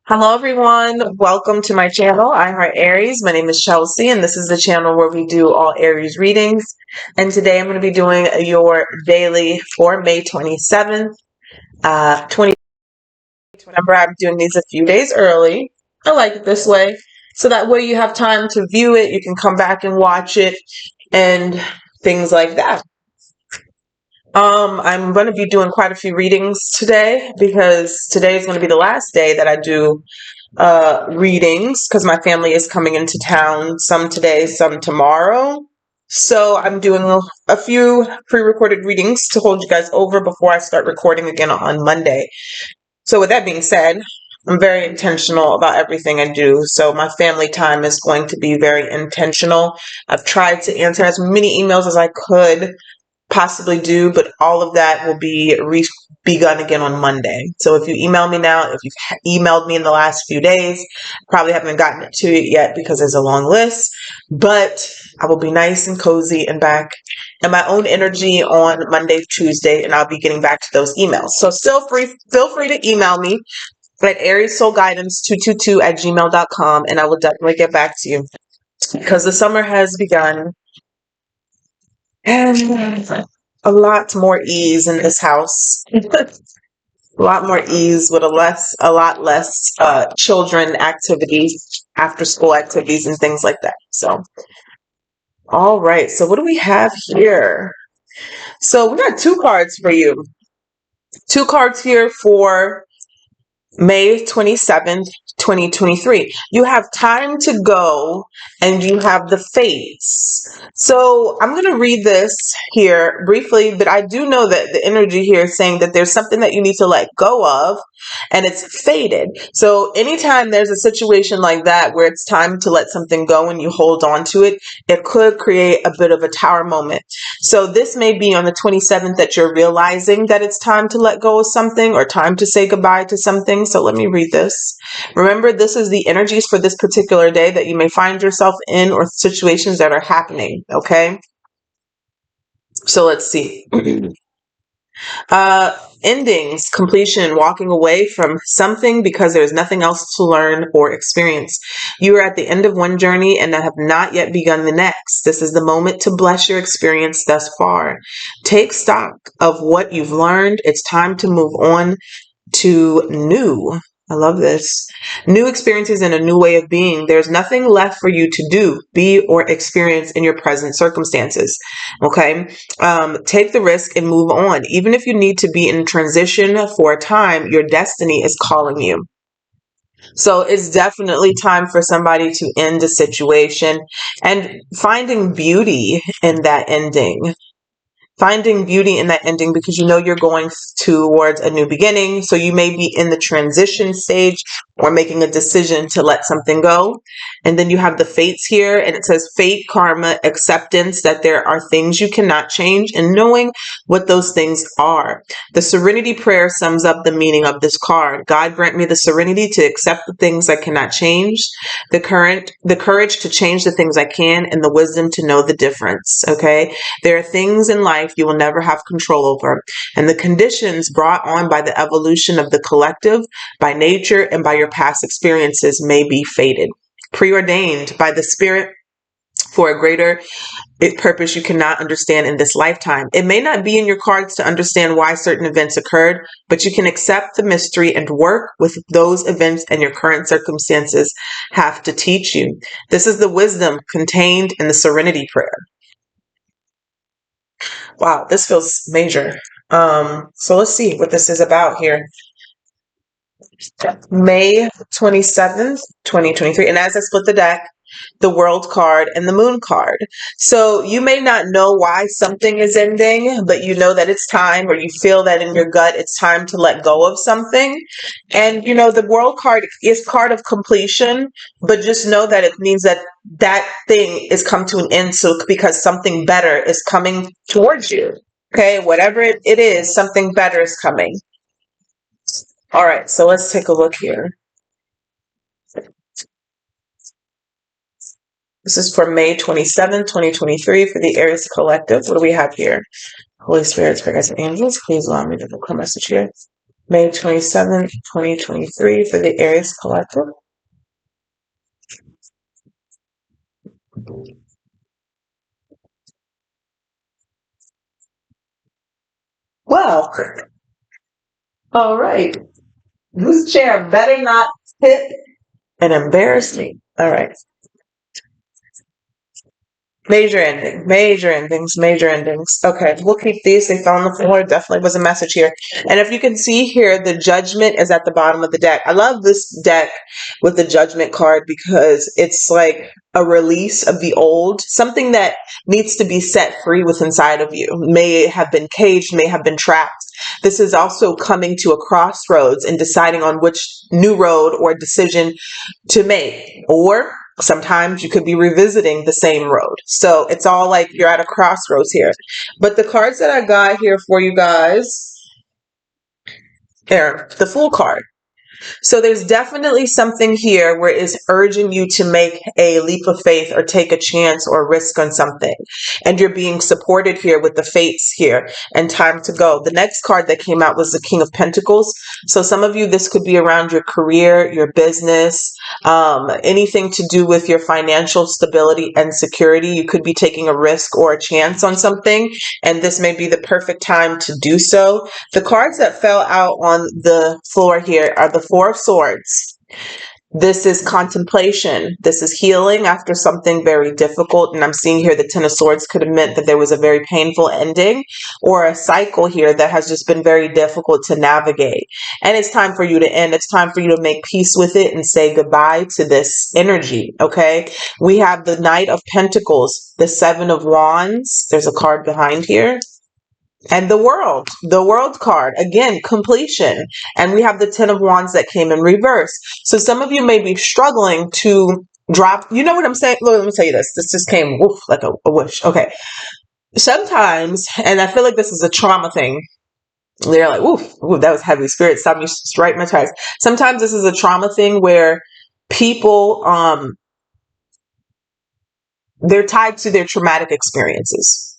Hello, everyone. Welcome to my channel, I Heart Aries. My name is Chelsea, and this is the channel where we do all Aries readings. And today I'm going to be doing your daily for May 27th, 20. Remember, I'm doing these a few days early. I like it this way. So that way you have time to view it. You can come back and watch it and things like that. I'm going to be doing quite a few readings today because today is going to be the last day that I do readings because my family is coming into town, some today, some tomorrow. So I'm doing a few pre-recorded readings to hold you guys over before I start recording again on Monday. So with that being said, I'm very intentional about everything I do. So my family time is going to be very intentional. I've tried to answer as many emails as I could possibly do, but all of that will be begun again on Monday. So if you email me now, if you've emailed me in the last few days, probably haven't gotten to it yet because there's a long list, but I will be nice and cozy and back in my own energy on Monday, Tuesday, and I'll be getting back to those emails. So feel free to email me at ariessoulguidance222@gmail.com, and I will definitely get back to you because the summer has begun. And a lot more ease in this house. A lot more ease with a lot less children activities, after school activities and things like that. So, all right. So what do we have here? So we got two cards for you. Two cards here for May 27th, 2023. You have time to go and you have the fates. So I'm going to read this here briefly, but I do know that the energy here is saying that there's something that you need to let go of and it's fated. So anytime there's a situation like that where it's time to let something go and you hold on to it, it could create a bit of a tower moment. So this may be on the 27th that you're realizing that it's time to let go of something or time to say goodbye to something. So let me read this. Remember, this is the energies for this particular day that you may find yourself in or situations that are happening. Okay. So let's see. Endings, completion, walking away from something because there's nothing else to learn or experience. You are at the end of one journey and have not yet begun the next. This is the moment to bless your experience thus far. Take stock of what you've learned. It's time to move on to new. I love this. New experiences and a new way of being. There's nothing left for you to do, be, or experience in your present circumstances. Okay. Take the risk and move on. Even if you need to be in transition for a time, your destiny is calling you. So it's definitely time for somebody to end a situation and finding beauty in that ending. Finding beauty in that ending because you know you're going towards a new beginning. So you may be in the transition stage or making a decision to let something go. And then you have the fates here, and it says fate, karma, acceptance, that there are things you cannot change and knowing what those things are. The serenity prayer sums up the meaning of this card. God grant me the serenity to accept the things I cannot change, the courage to change the things I can, and the wisdom to know the difference. Okay. There are things in life you will never have control over, and the conditions brought on by the evolution of the collective, by nature, and by your past experiences may be fated, preordained by the spirit for a greater purpose you cannot understand in this lifetime. It may not be in your cards to understand why certain events occurred, but you can accept the mystery and work with those events and your current circumstances have to teach you. This is the wisdom contained in the serenity prayer. Wow, this feels major. So let's see what this is about here. May 27th, 2023. And as I split the deck, the World card and the Moon card. So you may not know why something is ending, but you know that it's time, or you feel that in your gut it's time to let go of something. And you know, the World card is card of completion, but just know that it means that that thing is come to an end. So because something better is coming towards you. Okay, whatever it is, something better is coming. All right, so let's take a look here. This is for May 27th, 2023 for the Aries Collective. What do we have here? Holy Spirit, Spirits, and Angels, please allow me to book a message here. May 27th, 2023 for the Aries collective. Well, all right. This chair better not hit and embarrass me. All right. Major ending, major endings, major endings. Okay, we'll keep these. They fell on the floor. Definitely was a message here. And if you can see here, the judgment is at the bottom of the deck. I love this deck with the judgment card because it's like a release of the old, something that needs to be set free with inside of you. May have been caged, may have been trapped. This is also coming to a crossroads and deciding on which new road or decision to make. Or sometimes you could be revisiting the same road. So it's all like you're at a crossroads here. But the cards that I got here for you guys, here, the Fool card. So there's definitely something here where it's urging you to make a leap of faith or take a chance or risk on something. And you're being supported here with the fates here and time to go. The next card that came out was the King of Pentacles. So some of you, this could be around your career, your business, anything to do with your financial stability and security. You could be taking a risk or a chance on something, and this may be the perfect time to do so. The cards that fell out on the floor here are the Four of Swords. This is contemplation. This is healing after something very difficult. And I'm seeing here the Ten of Swords could have meant that there was a very painful ending or a cycle here that has just been very difficult to navigate. And it's time for you to end. It's time for you to make peace with it and say goodbye to this energy. Okay. We have the Knight of Pentacles, the Seven of Wands. There's a card behind here. And the world card, again, completion. And we have the Ten of Wands that came in reverse. So some of you may be struggling to drop, you know what I'm saying? Look, let me tell you this. This just came woof, like a whoosh. Okay. Sometimes, and I feel like this is a trauma thing. They're like, ooh, that was heavy. Spirit, stop me right in my chest. Sometimes this is a trauma thing where people, they're tied to their traumatic experiences.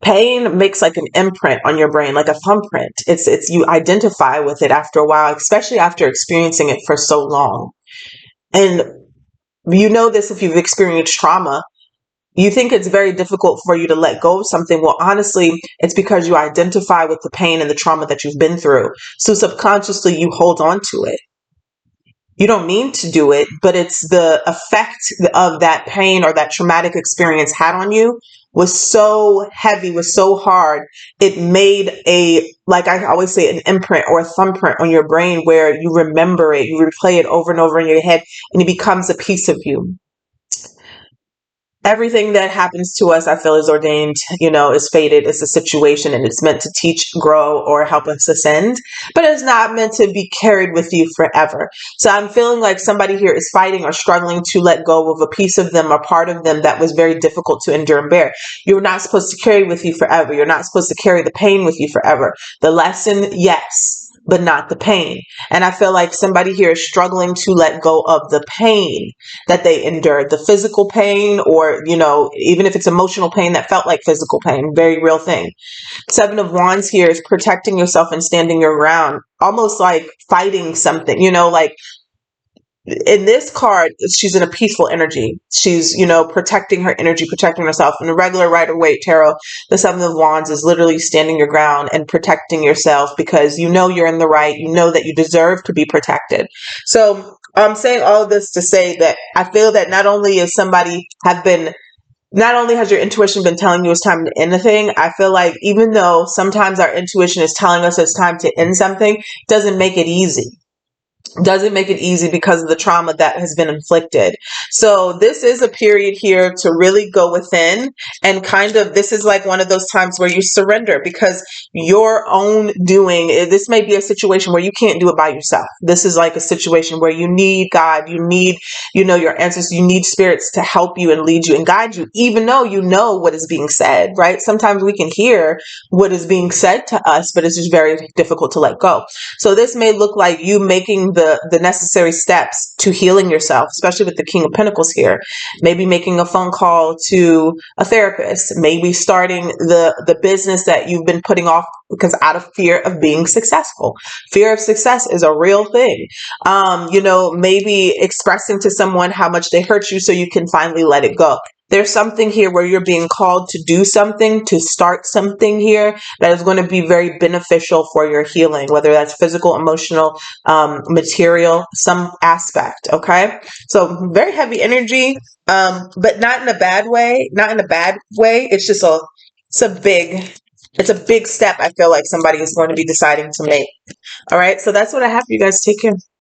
Pain makes like an imprint on your brain, like a thumbprint. It's you identify with it after a while, especially after experiencing it for so long. And you know this if you've experienced trauma. You think it's very difficult for you to let go of something. Well, honestly, it's because you identify with the pain and the trauma that you've been through. So subconsciously you hold on to it. You don't mean to do it, but it's the effect of that pain or that traumatic experience had on you was so heavy, was so hard. It made like I always say, an imprint or a thumbprint on your brain where you remember it, you replay it over and over in your head, and it becomes a piece of you. Everything that happens to us, I feel, is ordained, is fated. It's a situation and it's meant to teach, grow, or help us ascend, but it's not meant to be carried with you forever. So I'm feeling like somebody here is fighting or struggling to let go of a piece of them or part of them that was very difficult to endure and bear. You're not supposed to carry with you forever. You're not supposed to carry the pain with you forever. The lesson, yes, but not the pain. And I feel like somebody here is struggling to let go of the pain that they endured, the physical pain, or, even if it's emotional pain that felt like physical pain, very real thing. Seven of Wands here is protecting yourself and standing your ground, almost like fighting something, like in this card, she's in a peaceful energy. She's, protecting her energy, protecting herself. In the regular Rider-Waite tarot, the Seven of Wands is literally standing your ground and protecting yourself because you're in the right. You know that you deserve to be protected. So I'm saying all of this to say that I feel that not only has your intuition been telling you it's time to end a thing, I feel like even though sometimes our intuition is telling us it's time to end something, it doesn't make it easy. Doesn't make it easy because of the trauma that has been inflicted. So this is a period here to really go within and this is like one of those times where you surrender because your own doing, this may be a situation where you can't do it by yourself. This is like a situation where you need God, you need, your ancestors, you need spirits to help you and lead you and guide you, even though you know what is being said, right? Sometimes we can hear what is being said to us, but it's just very difficult to let go. So this may look like you making taking the necessary steps to healing yourself, especially with the King of Pentacles here. Maybe making a phone call to a therapist, maybe starting the business that you've been putting off because out of fear of being successful. Fear of success is a real thing. Maybe expressing to someone how much they hurt you so you can finally let it go. There's something here where you're being called to do something, to start something here that is going to be very beneficial for your healing, whether that's physical, emotional, material, some aspect. Okay. So very heavy energy, but not in a bad way, not in a bad way. It's a big step. I feel like somebody is going to be deciding to make. All right. So that's what I have for you guys. Take care.